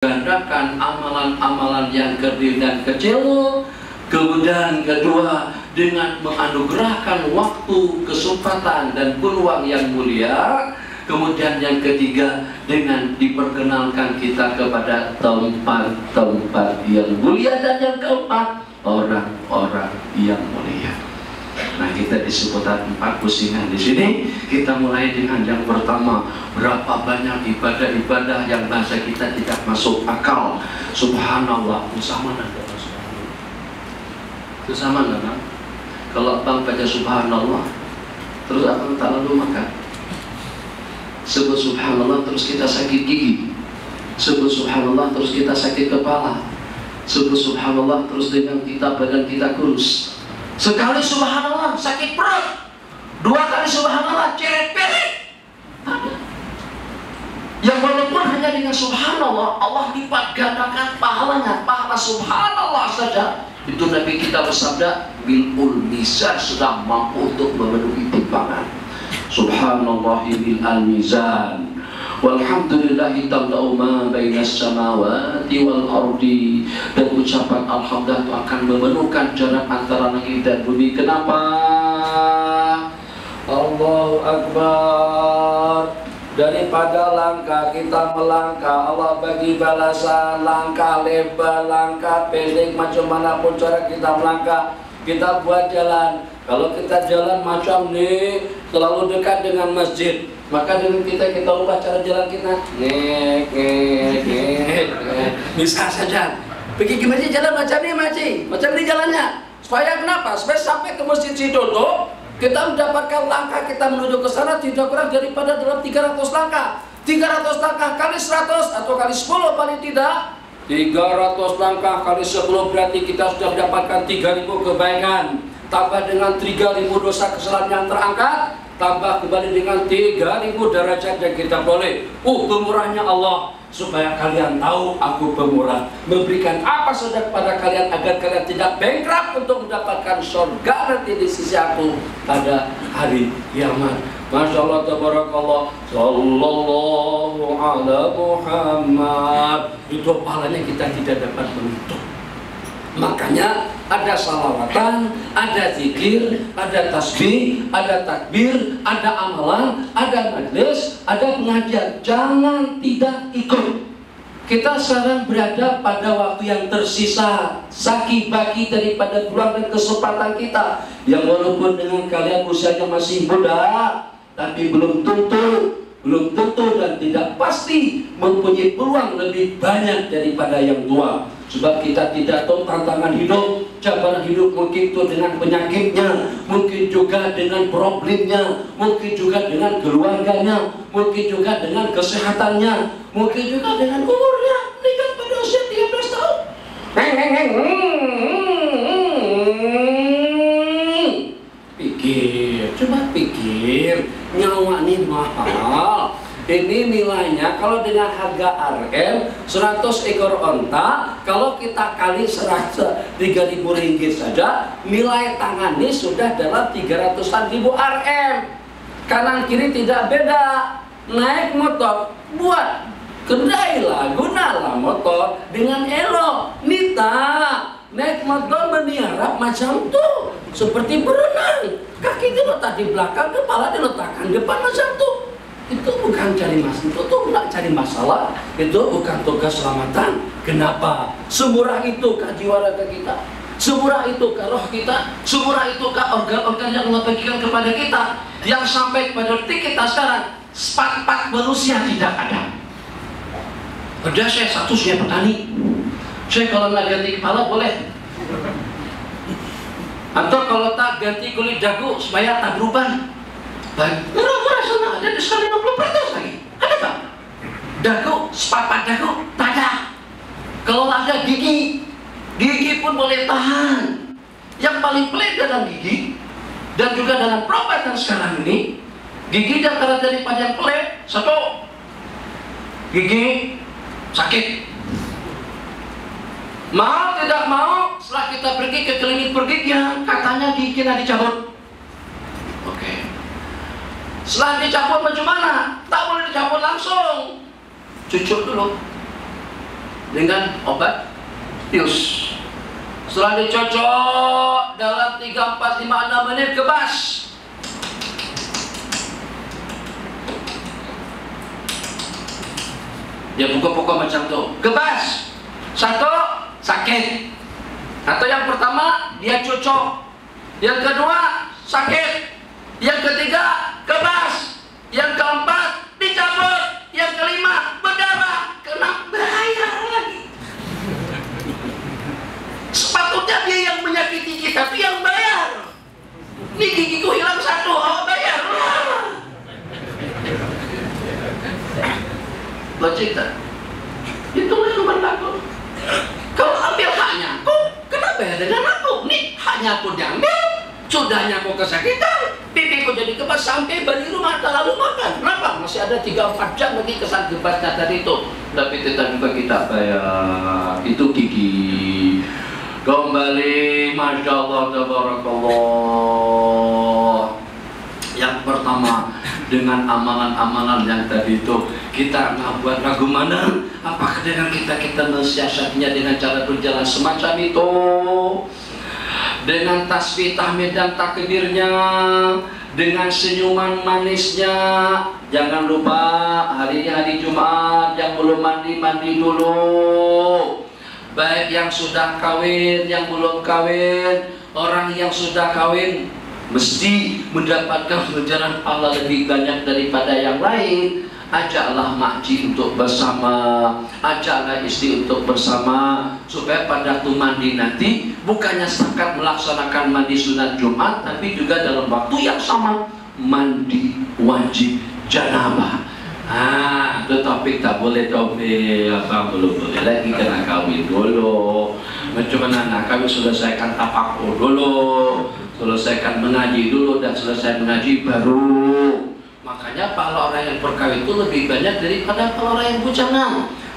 gandakan amalan-amalan yang kecil dan kecil. Kemudian kedua, dengan menganugerahkan waktu, kesempatan dan peluang yang mulia. Kemudian yang ketiga, dengan diperkenalkan kita kepada tempat-tempat yang mulia. Dan yang keempat, orang-orang yang mulia. Nah, kita disebutkan 4 pusingan di sini. Kita mulai dengan yang pertama, berapa banyak ibadah-ibadah yang bahasa kita tidak masuk akal. Subhanallah, sama nggak? Itu sama nggak? Kalau abang baca subhanallah, terus abang tak lalu makan. Sebut subhanallah terus kita sakit gigi. Sebut subhanallah terus kita sakit kepala. Sebut subhanallah terus dengan kita badan kita kurus. Sekali subhanallah sakit perut. 2 kali subhanallah ceret-peret. Ada. Yang walaupun hanya dengan subhanallah Allah lipat gandakan pahalanya. Pahala subhanallah saja itu Nabi kita bersabda, bil'ul mizan, sedang mampu untuk memenuhi timbangan. Subhanallahi bil'al mizan, walhamdulillahi tamla'u ma bainas samawati wal ardi. Dan ucapan alhamdulillah itu akan memenuhkan jarak antara langit dan bumi. Kenapa? Allahu Akbar. Daripada langkah kita melangkah, Allah bagi balasan. Langkah lebar, langkah pendek, macam manapun cara kita melangkah, kita buat jalan. Kalau kita jalan macam nih, terlalu dekat dengan masjid, maka dengan kita ubah cara jalan kita. Bisa saja. Pergi ke masjid jalan macam ni, macam ni jalannya. Supaya kenapa? Supaya sampai ke masjid Sidodo, kita mendapatkan langkah kita menuju ke sana tidak kurang daripada dalam 300 langkah. 300 langkah kali 100 atau kali 10 paling tidak. 300 langkah kali 10 berarti kita sudah mendapatkan 3000 kebaikan. Tambah dengan 3000 dosa kesalahan yang terangkat. Tambah kembali dengan 3000 derajat yang kita boleh. Pemurahnya Allah. Supaya kalian tahu aku pemurah, memberikan apa saja kepada kalian agar kalian tidak bankrupt untuk mendapatkan surga nanti di sisi aku pada hari kiamat. Masya Allah, tabarakallah, sallallahu ala Muhammad. Itu pahalanya kita tidak dapat menutup. Makanya ada salawatan, ada zikir, ada tasbih, ada takbir, ada amalan, ada majlis, ada pengajian. Jangan tidak ikut. Kita sekarang berada pada waktu yang tersisa, saki-baki daripada peluang dan kesempatan kita. Yang walaupun dengan kalian usianya masih muda, tapi belum tentu dan tidak pasti mempunyai peluang lebih banyak daripada yang tua. Sebab kita tidak tahu tantangan hidup, cabaran hidup, mungkin itu dengan penyakitnya, mungkin juga dengan problemnya, mungkin juga dengan keluarganya, mungkin juga dengan kesehatannya, mungkin juga dengan umurnya. Nikah pada usia 13 tahun. Pikir, coba pikir, nyawa ini mahal. Ini nilainya kalau dengan harga RM 100 ekor onta, kalau kita kali 3.000 ringgit saja, nilai tangan ini sudah dalam 300-an ribu RM. Kanan kiri tidak beda. Naik motor, buat kendailah, gunalah motor dengan elok. Nita, naik motor meniarap macam tuh, seperti berenang. Kaki diletak di belakang, kepala diletakkan depan macam tuh. Itu bukan cari masalah, itu bukan cari masalah, itu bukan tugas selamatan. Kenapa? Semurah itukah jiwa raga kita? Semurah itukah roh kita? Semurah itukah organ-organ yang Allah bagikan kepada kita? Yang sampai pada detik kita sekarang, sepat-pat manusia tidak ada. Ada saya statusnya petani. Saya kalau nggak ganti kepala boleh. Atau kalau tak ganti kulit dagu supaya tak berubah. Murah-murah sana ada diskon 50% lagi. Ada tak? Dagu, sepapat dagu, tak ada. Kalau ada gigi pun boleh tahan. Yang paling pelik dalam gigi dan juga dalam perobatan sekarang ini, gigi antara daripada yang pelik, satu, gigi sakit. Mau tidak mau, setelah kita pergi ke klinik pergigian, katanya gigi kita dicabut. Oke. Setelah dicabut bagaimana? Tak boleh dicabut langsung. Cucuk dulu. dengan obat bius. Setelah dicocok dalam 3, 4, 5, 6 menit kebas. Dia pukul-pukul macam tuh, kebas. Satu, sakit. Atau yang pertama dia cocok, yang kedua sakit, yang ketiga kebas, yang keempat dicabut, yang kelima berdarah, kena bayar lagi. Sepatutnya dia yang menyakiti kita, tapi yang bayar. Ini gigiku hilang satu, awak bayar. Logik tak? Itulah yang berlaku. Kau ambil haknya, kau kena bayar dengan aku. Nih haknya aku diambil, sudahnya aku kesakitan, pipiku jadi kebas sampai balik rumah tak lalu makan. Kenapa? Masih ada 3-4 jam lagi kesan kebasnya tadi itu. Tapi tetap juga kita bayar. Itu gigi. Kembali, Masya Allah, Tabarakallah. Yang pertama, dengan amalan-amalan yang tadi itu, kita nggak buat ragu mana. Apakah dengan kita mensiasatinya dengan cara berjalan semacam itu, dengan tasbih, tahmid dan takbirnya, dengan senyuman manisnya. Jangan lupa hari ini hari Jumat, yang belum mandi dulu. Baik yang sudah kawin, yang belum kawin. Orang yang sudah kawin mesti mendapatkan ganjaran Allah lebih banyak daripada yang lain. Ajaklah makcik untuk bersama, ajaklah istri untuk bersama, supaya pada waktu mandi nanti bukannya setakat melaksanakan mandi sunat Jumat, tapi juga dalam waktu yang sama mandi wajib janabah. Itu topik tak boleh topik apa belum boleh lagi, kena kawin dulu. Macam mana kami selesaikan tapakur dulu, selesaikan mengaji dulu, dan selesai mengaji baru. Makanya pahala orang yang berkawin itu lebih banyak daripada pahala orang yang bujana.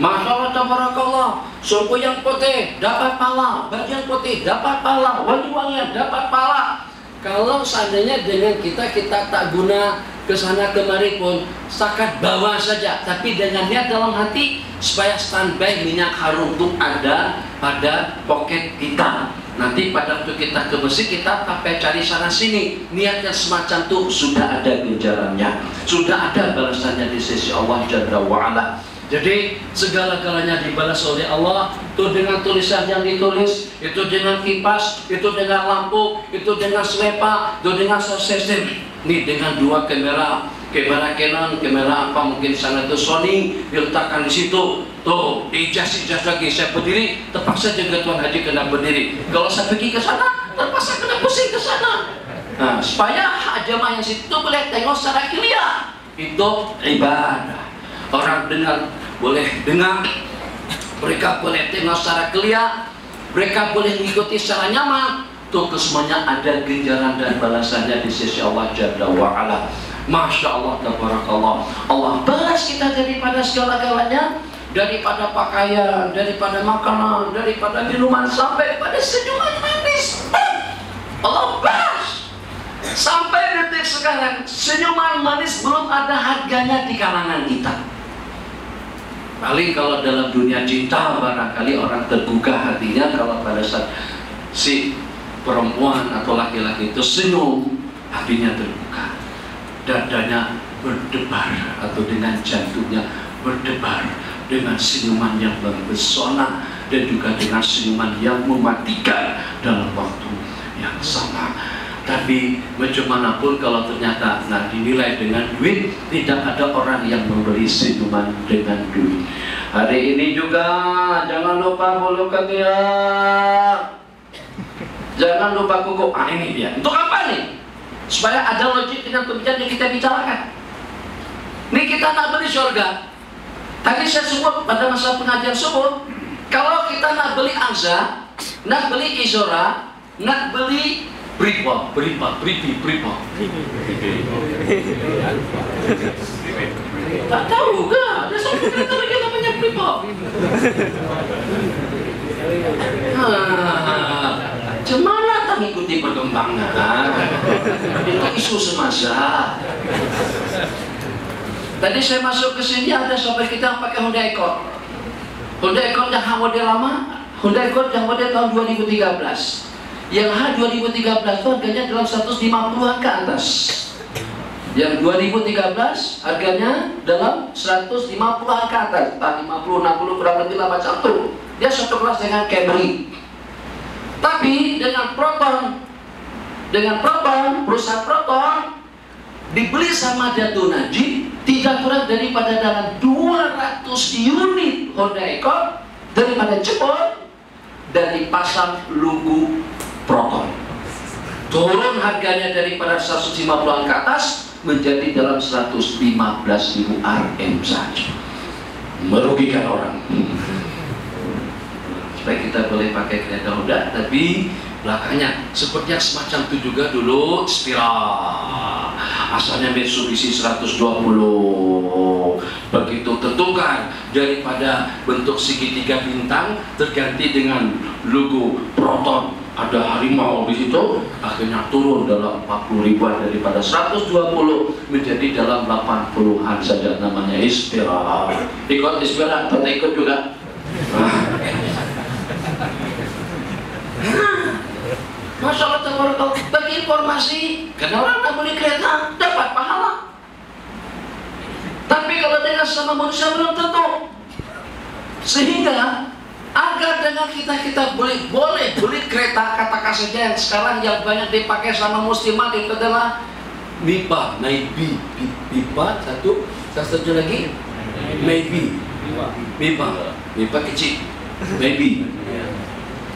Masya Allah, Tabarakallah. Suku yang putih dapat pahala, baju yang putih dapat pahala, wangi-wangian dapat pahala. Kalau seandainya dengan kita tak guna kesana kemari pun, setakat bawa saja, tapi dengan niat dalam hati supaya standby minyak harum itu ada pada poket kita. Nanti pada waktu kita ke masjid, kita sampai cari sana sini, niatnya semacam itu sudah ada ganjarannya, sudah ada balasannya di sisi Allah Jalla wa'ala. Jadi segala-galanya dibalas oleh Allah, itu dengan tulisan yang ditulis, itu dengan kipas, itu dengan lampu, itu dengan selepa, itu dengan sound system. Ini dengan 2 kamera Canon, kamera apa mungkin sana itu Sony, diletakkan di situ. Tuh, ijaz lagi saya berdiri, terpaksa juga Tuan Haji kena berdiri. Kalau saya pergi ke sana, terpaksa kena pusing ke sana. Nah, supaya jamaah yang situ boleh tengok secara clear. Itu ibadah. Orang dengar boleh dengar, mereka boleh tengok secara clear, mereka boleh mengikuti secara nyaman. Tuh kesemuanya ada ganjaran dan balasannya di sisi Allah Jalla wa'ala. Masya Allah, Tabarakallah. Allah balas kita daripada segala-galanya, daripada pakaian, daripada makanan, daripada minuman, sampai pada senyuman manis. Allah balas. Sampai detik sekarang senyuman manis belum ada harganya di kalangan kita. Paling kalau dalam dunia cinta barangkali orang tergugah hatinya kalau pada saat si perempuan atau laki-laki itu senyum, hatinya terbuka, dadanya berdebar, atau dengan jantungnya berdebar dengan senyuman yang mempesona, dan juga dengan senyuman yang mematikan dalam waktu yang sama. Tapi bagaimanapun kalau ternyata dinilai dengan duit, tidak ada orang yang membeli senyuman dengan duit. Hari ini juga jangan lupa bulu ketiak, jangan lupa kuku. Ini dia. Untuk apa nih? Supaya ada logik dengan pembicaraan yang kita bicarakan. Ini kita nak beli surga. Tadi saya sebut pada masa pengajian subuh, kalau kita nak beli angza, nak beli izora, nak beli Bripa. Tak tahu ke? Ada satu kereta lagi namanya Bripa. Cemana tak mengikuti perkembangan? Itu isu semasa. Tadi saya masuk ke sini, ada sahabat kita yang pakai Honda Accord. Honda Accord yang model lama, Honda Accord yang model tahun 2013. Yang H 2013 itu harganya dalam 150-an ke atas. Yang 2013 harganya dalam 150-an ke atas, 50, 60 kurang lebih lah macam itu. Dia satu kelas dengan Camry. Tapi dengan Proton, perusahaan Proton dibeli sama Datu Najib tidak kurang daripada dalam 200 unit Honda Accord daripada jebol dan dipasang logo Proton. Turun harganya daripada 150-an ke atas menjadi dalam 115.000 Rm saja. Merugikan orang. Supaya kita boleh pakai kereta Honda, tapi belakangnya seperti yang semacam itu juga dulu Spira. Asalnya Mitsubishi 120. Begitu tertukar daripada bentuk segitiga bintang terganti dengan logo Proton. Ada harimau di situ, akhirnya turun dalam 40 ribuan daripada 120 menjadi dalam 80-an saja, namanya Inspira. Ikut Inspira, atau ikut juga? Masalah terbaru bagi informasi, karena orang tak beli kereta dapat pahala. Tapi kalau dengan sama manusia belum tentu. Sehingga agar dengan kita boleh beli kereta, katakan saja yang sekarang yang banyak dipakai sama muslimah itu adalah MIPA, MIPA satu lagi MIPA kecil,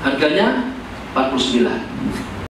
harganya 49.